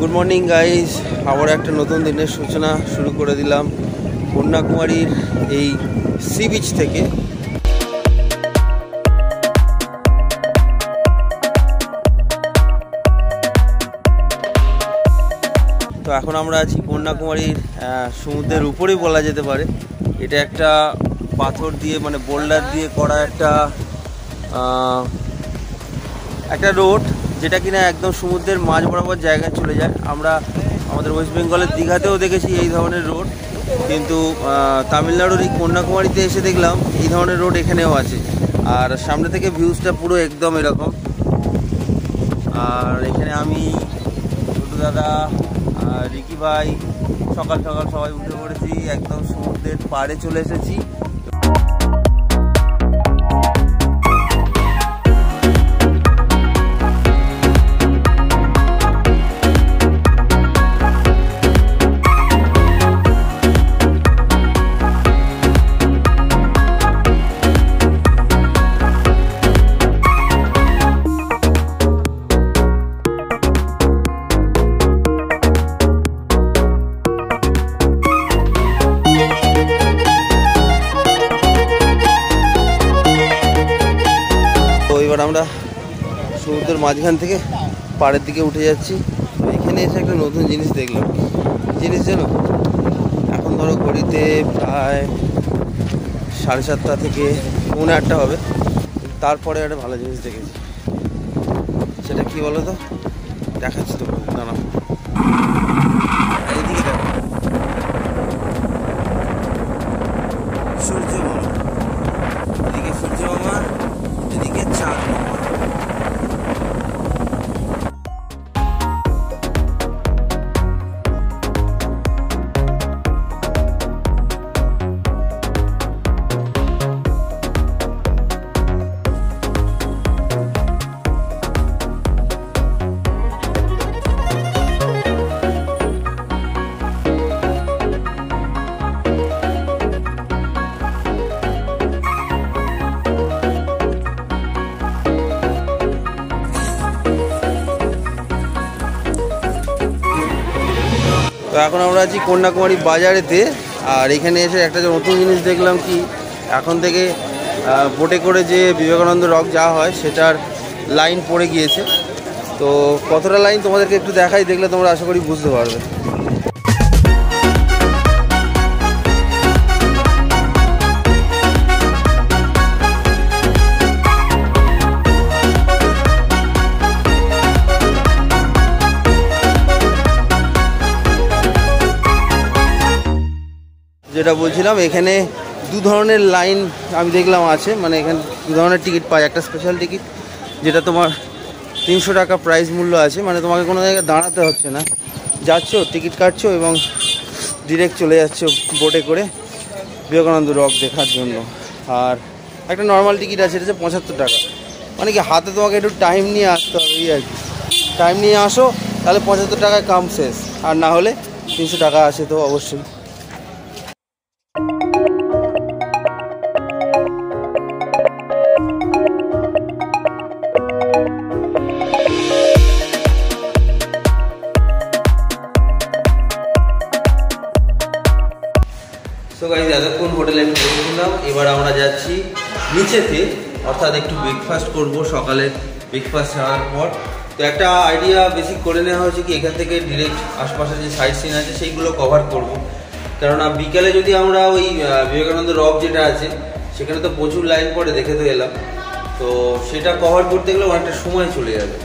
Good morning guys, আবার একটা নতুন দিনের সূচনা শুরু করে দিলাম কন্যাকুমারীর এই সি বিচ থেকে। তো এখন আমরা আছি কন্যাকুমারীর সমুদ্রের উপরেই বলা যেতে পারে। এটা একটা পাথর দিয়ে মানে বোল্ডার দিয়ে করা একটা রোড, যেটা কিনা একদম সমুদ্রের মাঝ বরাবর জায়গায় চলে যায়। আমরা আমাদের ওয়েস্ট বেঙ্গলের দীঘাতেও দেখেছি এই ধরনের রোড, কিন্তু তামিলনাড়ুর এই কন্যাকুমারীতে এসে দেখলাম এই ধরনের রোড এখানেও আছে। আর সামনে থেকে ভিউজটা পুরো একদম এরকম। আর এখানে আমি, ছোটো দাদা, রিকি ভাই সকাল সকাল সবাই উঠে পড়েছি, একদম সমুদ্রের পাড়ে চলে এসেছি। এবার আমরা সমুদ্রের মাঝখান থেকে পাড়ের দিকে উঠে যাচ্ছি। এখানে এসে একটা নতুন জিনিস দেখলাম। জিনিস জানো, এখন ধরো ঘড়িতে প্রায় 7:30 থেকে 8:30 হবে। তারপরে একটা ভালো জিনিস দেখেছি। সেটা কি বলো তো, দেখাচ্ছি তো, দাঁড়াও। এইদিকে দেখো, সূর্য মামা, এদিকে সূর্য মামা, এদিকে চাঁদ মামা। তো এখন আমরা আছি কন্যাকুমারী বাজারেতে। আর এখানে এসে একটা নতুন জিনিস দেখলাম, কি এখন থেকে বোটে করে যে বিবেকানন্দ রক যাওয়া হয় সেটার লাইন পড়ে গিয়েছে। তো কতটা লাইন তোমাদেরকে একটু দেখাই, দেখলে তোমরা আশা করি বুঝতে পারবে। যেটা বলছিলাম, এখানে দু ধরনের লাইন আমি দেখলাম আছে। মানে এখানে দু ধরনের টিকিট পায়। একটা স্পেশাল টিকিট, যেটা তোমার 300 টাকা প্রাইস মূল্য আছে, মানে তোমাকে কোনো জায়গায় দাঁড়াতে হচ্ছে না, যাচ্ছ টিকিট কাটছো এবং ডিরেক্ট চলে যাচ্ছ বোটে করে বিবেকানন্দ রক দেখার জন্য। আর একটা নর্মাল টিকিট আছে, এটা হচ্ছে 75 টাকা। মানে কি, হাতে তোমাকে একটু টাইম নিয়ে আসতে হবে, এই আর কি। টাইম নিয়ে আসো, তাহলে 75 টাকায় কাম শেষ। আর না হলে 300 টাকা আসে তো অবশ্যই। সো গাইস, এতক্ষণ হোটেলে পৌঁছলাম। এবার আমরা যাচ্ছি নিচেতে, অর্থাৎ একটু ব্রেকফাস্ট করব সকালে। ব্রেকফাস্ট হওয়ার পর তো একটা আইডিয়া বেসিক করে নেওয়া হয়েছে, কি এখান থেকে ডিরেক্ট আশপাশে যে সাইট সিন আছে সেইগুলো কভার করব। কেননা বিকালে যদি আমরা ওই বিবেকানন্দ রক যেটা আছে সেখানে তো প্রচুর লাইন পড়ে, দেখে তো এলাম। তো সেটা কভার করতে গেলে অনেকটা সময় চলে যাবে।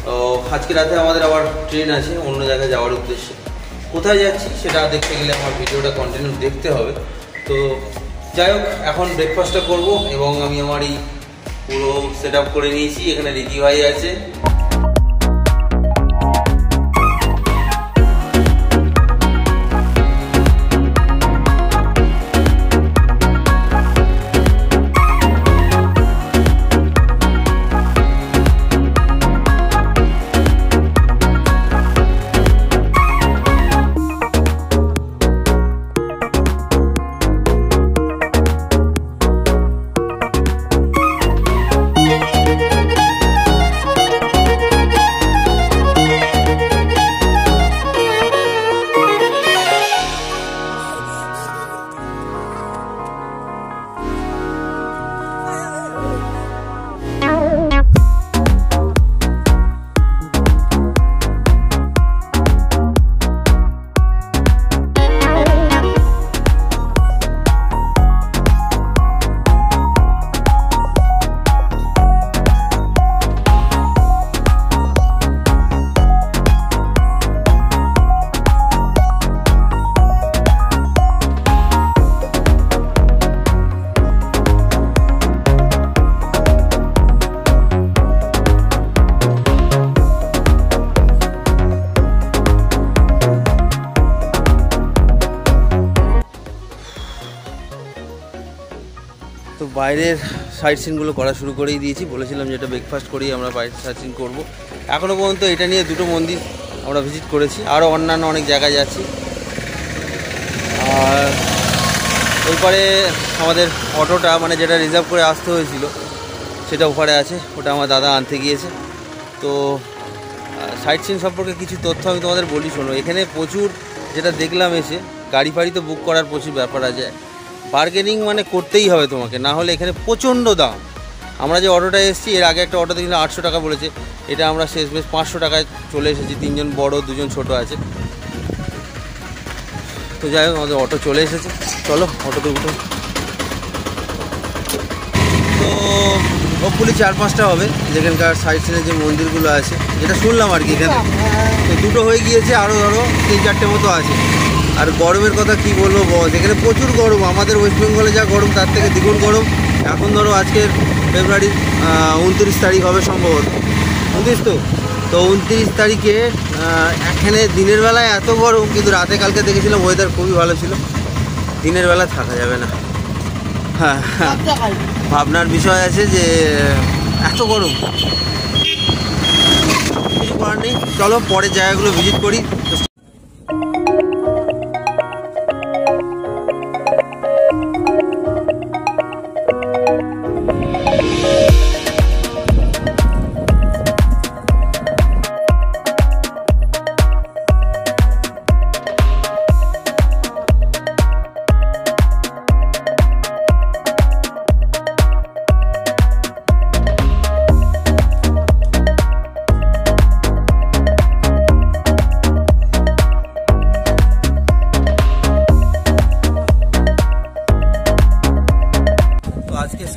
তো আজকে রাতে আমাদের আবার ট্রেন আছে অন্য জায়গায় যাওয়ার উদ্দেশ্যে। কোথায় যাচ্ছি সেটা দেখতে গেলে আমার ভিডিওটা কন্টিনিউ দেখতে হবে। তো যাই হোক, এখন ব্রেকফাস্টটা করব এবং আমি আমার এই পুরো সেট আপ করে নিয়েছি। এখানে রিকি ভাই আছে। তো বাইরের সাইট সিনগুলো করা শুরু করেই দিয়েছি, বলেছিলাম যে এটা ব্রেকফাস্ট করেই আমরা বাইরের সাইট সিন করবো। এখনও পর্যন্ত এটা নিয়ে 2টো মন্দির আমরা ভিজিট করেছি, আরও অন্যান্য অনেক জায়গায় যাচ্ছি। আর ওইপারে আমাদের অটোটা মানে যেটা রিজার্ভ করে আসতে হয়েছিল সেটা ওপারে আছে, ওটা আমার দাদা আনতে গিয়েছে। তো সাইট সিন সম্পর্কে কিছু তথ্য আমি তোমাদের বলি, শোনো। এখানে প্রচুর যেটা দেখলাম এসে, গাড়ি ফাড়ি তো বুক করার প্রচুর ব্যাপার আছে, বার্গেনিং মানে করতেই হবে তোমাকে, না হলে এখানে প্রচণ্ড দাম। আমরা যে অটোটা এসেছি এর আগে একটা অটো দেখলাম 800 টাকা বলেছে, এটা আমরা শেষমেশ 500 টাকায় চলে এসেছি। 3 জন বড় 2 জন ছোটো আছে। তো যাই হোক আমাদের অটো চলে এসেছে, চলো অটোতে উঠো। তো হোপফুলি 4-5টা হবে যেখানকার সাইড সিনের যে মন্দিরগুলো আছে, যেটা শুনলাম আর কি এখানে। তো 2টো হয়ে গিয়েছে, আরও ধরো 3-4টে মতো আছে। আর গরমের কথা কি বলবো বস, এখানে প্রচুর গরম। আমাদের ওয়েস্ট বেঙ্গলে যা গরম তার থেকে দ্বিগুণ গরম। এখন ধরো আজকের ফেব্রুয়ারির 29 তারিখ হবে সম্ভবত, 29 তো 29 তারিখে এখানে দিনের বেলায় এত গরম, কিন্তু রাতে কালকে দেখেছিলাম ওয়েদার খুবই ভালো ছিল। দিনের বেলা থাকা যাবে না। হ্যাঁ, ভাবনার বিষয় আছে যে এত গরম, কিছু করার নেই। চলো পরের জায়গাগুলো ভিজিট করি।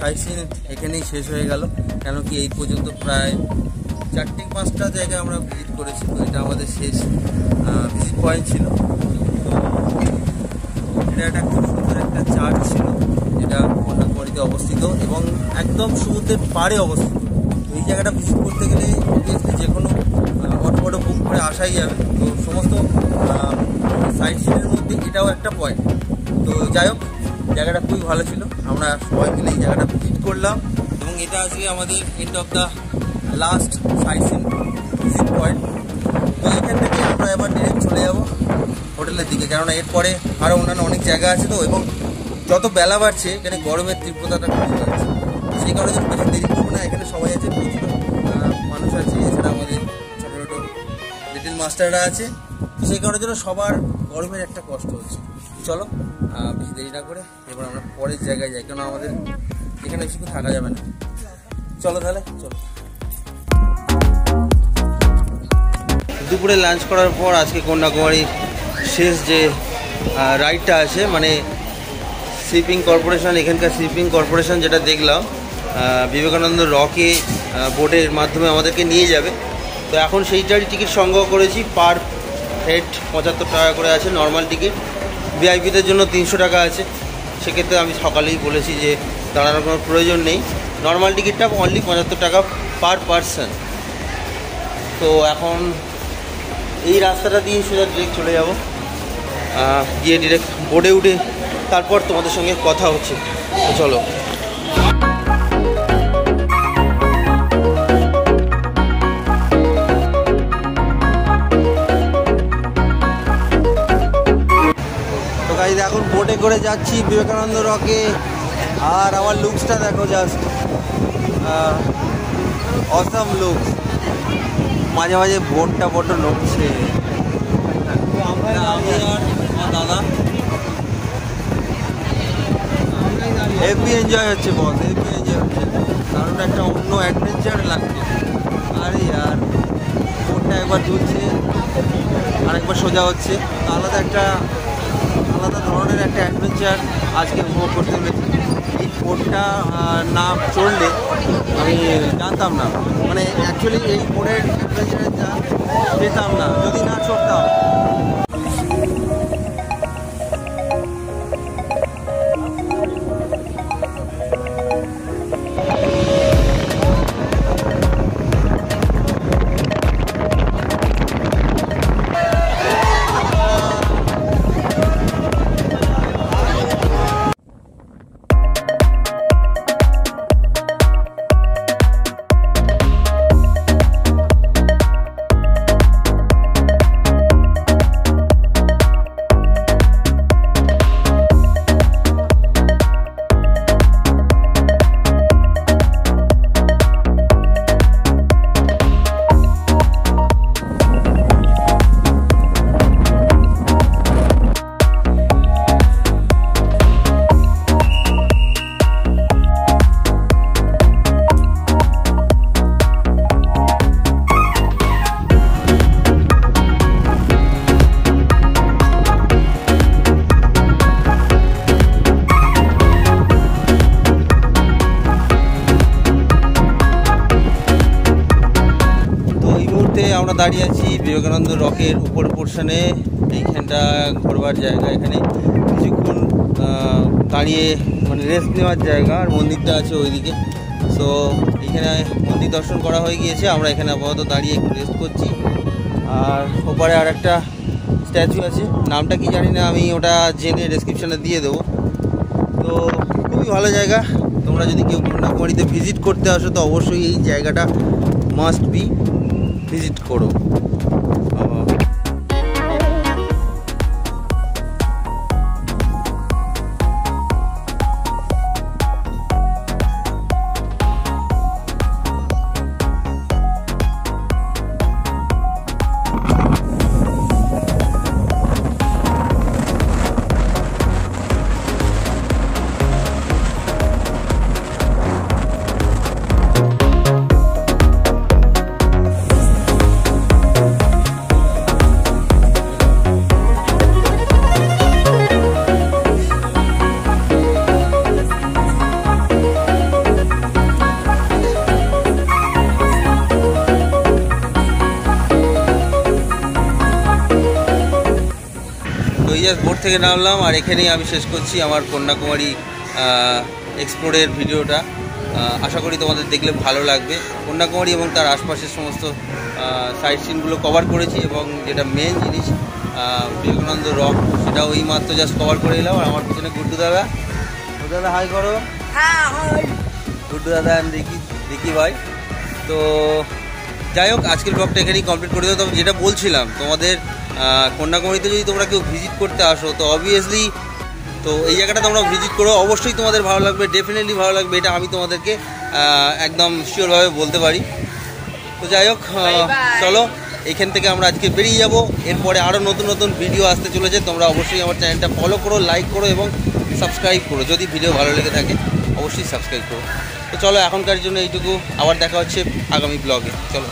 সাইট সিন এখানেই শেষ হয়ে গেল, কেন কি এই পর্যন্ত প্রায় 4-5টা জায়গায় আমরা ভিজিট করেছি। তো এটা আমাদের শেষ ভিজিট পয়েন্ট ছিল। তো এটা একটা খুব সুন্দর একটা চার্চ ছিল, যেটা কন্যাকুমারীতে অবস্থিত এবং একদম সমুদ্রের পাড়ে অবস্থিত। তো এই জায়গাটা ভিজিট করতে গেলে অবভিয়াসলি যে কোনো অটো বুক করে আসাই যাবে। তো সমস্ত সাইট সিনের মধ্যে এটাও একটা পয়েন্ট। তো যাই হোক, জায়গাটা খুবই ভালো ছিল, আমরা সবাই মিলে এই জায়গাটা ভিজিট করলাম। এবং এটা আজকে আমাদের end of the last sightseeing visit point. তো এখান থেকে আমরা এবার ডিরেক্ট চলে যাব হোটেলের দিকে, কেননা এরপরে আরও অন্যান্য অনেক জায়গা আছে। তো এবং যত বেলা বাড়ছে এখানে গরমের তীব্রতাটা কমে যাচ্ছে, সেই কারণে যদি বেশি দেরি করবো না। এখানে সবাই আছে, প্রচুর মানুষ আছে, এছাড়া আমাদের ছোটো ছোটো লিটিল মাস্টাররা আছে। তো সেই কারণের জন্য সবার গরমের একটা কষ্ট হচ্ছে। চলো বেশি দেরি না করে এবার আমরা পরের জায়গায় যাই, কেন আমাদের এখানে বেশিক্ষণ থাকা যাবে না। চলো তাহলে, চলো। দুপুরে লাঞ্চ করার পর আজকে কন্যাকুমারীর শেষ যে রাইডটা আছে, মানে শিপিং কর্পোরেশন, এখানকার শিপিং কর্পোরেশন যেটা দেখলাম বিবেকানন্দ রকে বোটের মাধ্যমে আমাদেরকে নিয়ে যাবে। তো এখন সেইটারই টিকিট সংগ্রহ করেছি। পার হেড 75 টাকা করে আছে নর্মাল টিকিট, ভিআইপিদের জন্য 300 টাকা আছে। সেক্ষেত্রে আমি সকালেই বলেছি যে দাঁড়ানোর কোনো প্রয়োজন নেই, নর্মাল টিকিটটা অনলি 75 টাকা পার পারসন। তো এখন এই রাস্তাটা দিয়ে সোজা ডিরেক্ট চলে যাব, গিয়ে ডিরেক্ট বোর্ডে উঠে তারপর তোমাদের সঙ্গে কথা হচ্ছে। তো চলো। এখন বোটে করে যাচ্ছি বিবেকানন্দ রকে, আর আমার লুকসটা দেখো, জাস্ট অসাম লুকস। মাঝে মাঝে বোটটা বড্ড নড়ছে। আমি আর আমার দাদা হেভি এনজয় হচ্ছে বস, হেভি এনজয় হচ্ছে, কারণ একটা অন্য অ্যাডভেঞ্চার লাগছে। আরে আর বোটটা একবার দুলছে আরেকবার সোজা হচ্ছে, আলাদা ধরনের একটা অ্যাডভেঞ্চার আজকে উপভোগ করতে পেরেছি। এই বোটটা না চড়লে আমি জানতাম না, মানে অ্যাকচুয়ালি এই বোটের অ্যাডভেঞ্চারে যেতাম না যদি না চড়তাম। আমরা দাঁড়িয়ে আছি বিবেকানন্দ রকের উপর পোর্শনে। এইখানটা ঘোরবার জায়গা, এখানে কিছুক্ষণ দাঁড়িয়ে মানে রেস্ট নেওয়ার জায়গা, আর মন্দিরটা আছে ওইদিকে। সো এইখানে মন্দির দর্শন করা হয়ে গিয়েছে, আমরা এখানে আপাতত দাঁড়িয়ে একটু রেস্ট করছি। আর ওপারে আর একটা স্ট্যাচু আছে, নামটা কি জানি না, আমি ওটা জেনে ডেসক্রিপশানে দিয়ে দেবো। তো খুবই ভালো জায়গা, তোমরা যদি কেউ কন্যাকুমারীতে ভিজিট করতে আসো তো অবশ্যই এই জায়গাটা মাস্ট বি ভিজিট করো। বোট থেকে নামলাম, আর এখানেই আমি শেষ করছি আমার কন্যাকুমারী এক্সপ্লোরের ভিডিওটা। আশা করি তোমাদের দেখলে ভালো লাগবে। কন্যাকুমারী এবং তার আশপাশের সমস্ত সাইট সিনগুলো কভার করেছি, এবং যেটা মেন জিনিস বিবেকানন্দ রক, সেটাও এই মাত্র জাস্ট কভার করে এলাম। আর আমার পিছনে গুড্ডু দাদা, দাদা হাই করো। গুড্ডু দাদা দেখি ভাই। তো যাই হোক, আজকের ব্লগটা এখানেই কমপ্লিট করে দেবো। তবে যেটা বলছিলাম, তোমাদের কন্যাকুমারীতে যদি তোমরা কেউ ভিজিট করতে আসো তো অবভিয়াসলি তো এই জায়গাটা তোমরা ভিজিট করো, অবশ্যই তোমাদের ভালো লাগবে, ডেফিনেটলি ভালো লাগবে, এটা আমি তোমাদেরকে একদম শিওরভাবে বলতে পারি। তো যাই হোক, চলো এইখান থেকে আমরা আজকে বেরিয়ে যাব। এরপরে আরও নতুন নতুন ভিডিও আসতে চলেছে, তোমরা অবশ্যই আমার চ্যানেলটা ফলো করো, লাইক করো এবং সাবস্ক্রাইব করো। যদি ভিডিও ভালো লেগে থাকে অবশ্যই সাবস্ক্রাইব করো। তো চলো এখনকার জন্য এইটুকু, আবার দেখা হচ্ছে আগামী ব্লগে। চলো।